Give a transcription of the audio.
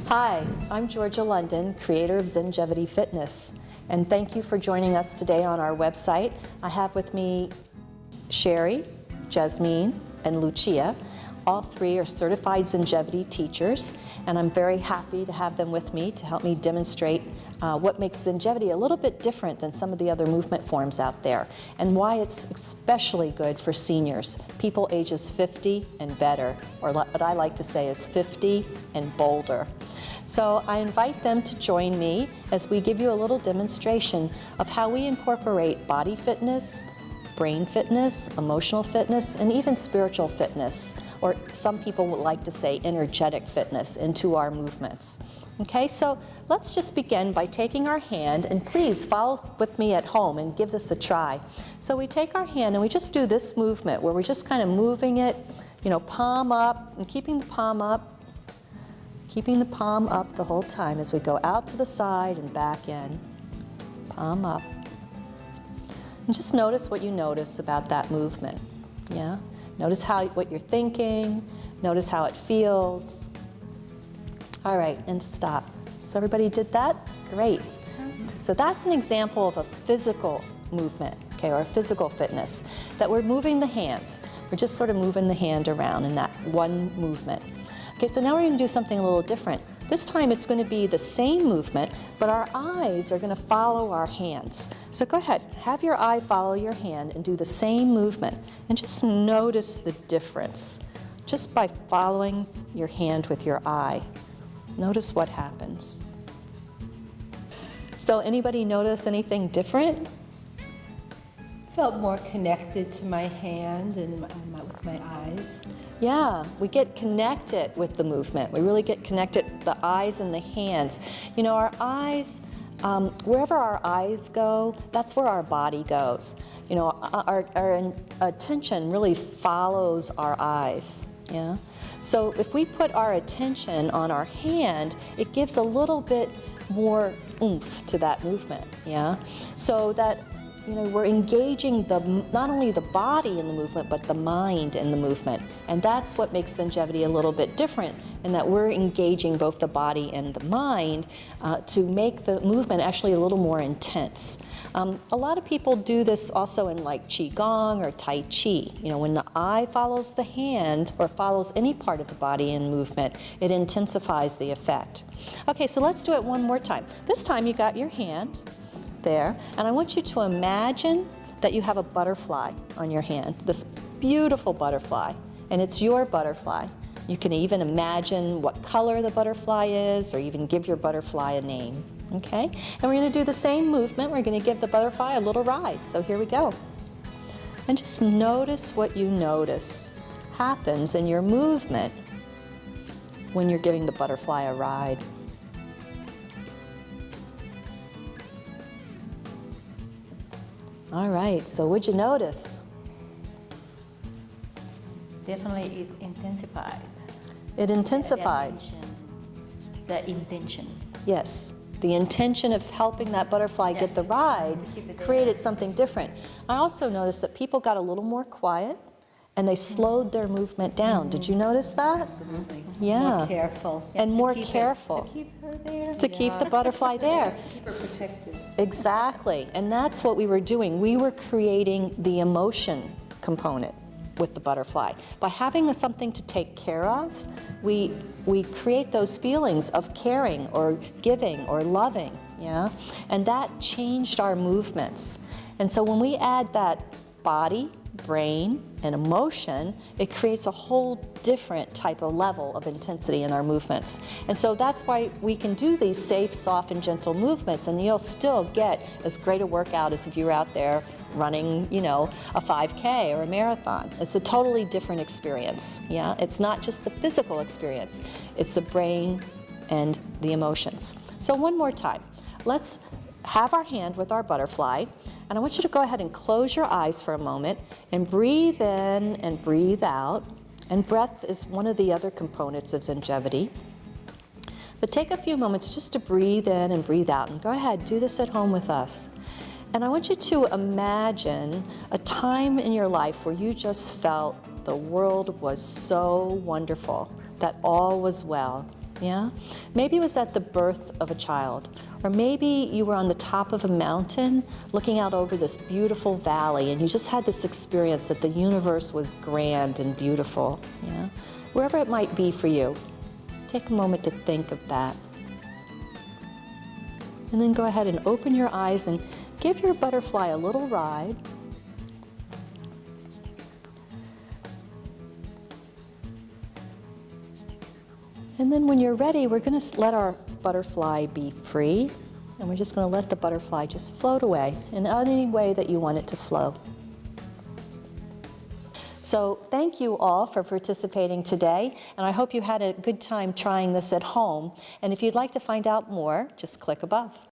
Hi, I'm Georgia London, creator of ZENgevity Fitness, and thank you for joining us today on our website. I have with me Sherry, Jasmine, and Lucia. All three are certified ZENgevity teachers, and I'm very happy to have them with me to help me demonstrate what makes ZENgevity a little bit different than some of the other movement forms out there, and why it's especially good for seniors, people ages 50 and better, or what I like to say is 50 and bolder. So I invite them to join me as we give you a little demonstration of how we incorporate body fitness, brain fitness, emotional fitness, and even spiritual fitness, or some people would like to say energetic fitness, into our movements. Okay, so let's just begin by taking our hand, and please follow with me at home and give this a try. So we take our hand and we just do this movement where we're just kind of moving it, you know, palm up and keeping the palm up the whole time as we go out to the side and back in, palm up. And just notice what you notice about that movement, yeah? Notice what you're thinking, notice how it feels. All right, and stop. So everybody did that? Great. So that's an example of a physical movement, okay, or a physical fitness, that we're moving the hands. We're just sort of moving the hand around in that one movement. Okay, so now we're going to do something a little different. This time it's going to be the same movement, but our eyes are going to follow our hands. So go ahead, have your eye follow your hand and do the same movement, and just notice the difference just by following your hand with your eye. Notice what happens. So anybody notice anything different? Felt more connected to my hand and with my eyes. Yeah, we get connected with the movement. We really get connected, the eyes and the hands. You know, our eyes, wherever our eyes go, that's where our body goes. You know, our attention really follows our eyes, yeah? So if we put our attention on our hand, it gives a little bit more oomph to that movement, yeah? So that, you know, we're engaging not only the body in the movement, but the mind in the movement. And that's what makes ZENgevity a little bit different, in that we're engaging both the body and the mind to make the movement actually a little more intense. A lot of people do this also in like Qigong or Tai Chi. You know, when the eye follows the hand or follows any part of the body in movement, it intensifies the effect. Okay, so let's do it one more time. This time you got your hand there, and I want you to imagine that you have a butterfly on your hand, this beautiful butterfly, and it's your butterfly. You can even imagine what color the butterfly is, or even give your butterfly a name, okay? And we're going to do the same movement. We're going to give the butterfly a little ride. So here we go. And just notice what you notice happens in your movement when you're giving the butterfly a ride. All right, so what'd you notice? Definitely it intensified. It intensified. The intention. Yes, the intention of helping that butterfly get the ride created something different. I also noticed that people got a little more quiet and they slowed their movement down. Did you notice that? Absolutely. Yeah. More careful. And more careful. To keep her there. To keep the butterfly there. Keep her protected. Exactly, and that's what we were doing. We were creating the emotion component with the butterfly. By having something to take care of, we create those feelings of caring or giving or loving, yeah? And that changed our movements. And so when we add that body, brain, and emotion, it creates a whole different type of level of intensity in our movements. And so that's why we can do these safe, soft, and gentle movements, and you'll still get as great a workout as if you were out there running, you know, a 5K or a marathon. It's a totally different experience, yeah? It's not just the physical experience, it's the brain and the emotions. So one more time, let's have our hand with our butterfly, and I want you to go ahead and close your eyes for a moment and breathe in and breathe out. And breath is one of the other components of ZENgevity. But take a few moments just to breathe in and breathe out, and go ahead, do this at home with us. And I want you to imagine a time in your life where you just felt the world was so wonderful, that all was well, Yeah? Maybe it was at the birth of a child, or maybe you were on the top of a mountain looking out over this beautiful valley and you just had this experience that the universe was grand and beautiful. Yeah? Wherever it might be for you, take a moment to think of that. And then go ahead and open your eyes and give your butterfly a little ride. And then when you're ready, we're going to let our butterfly be free, and we're just going to let the butterfly just float away in any way that you want it to flow. So thank you all for participating today, and I hope you had a good time trying this at home. And if you'd like to find out more, just click above.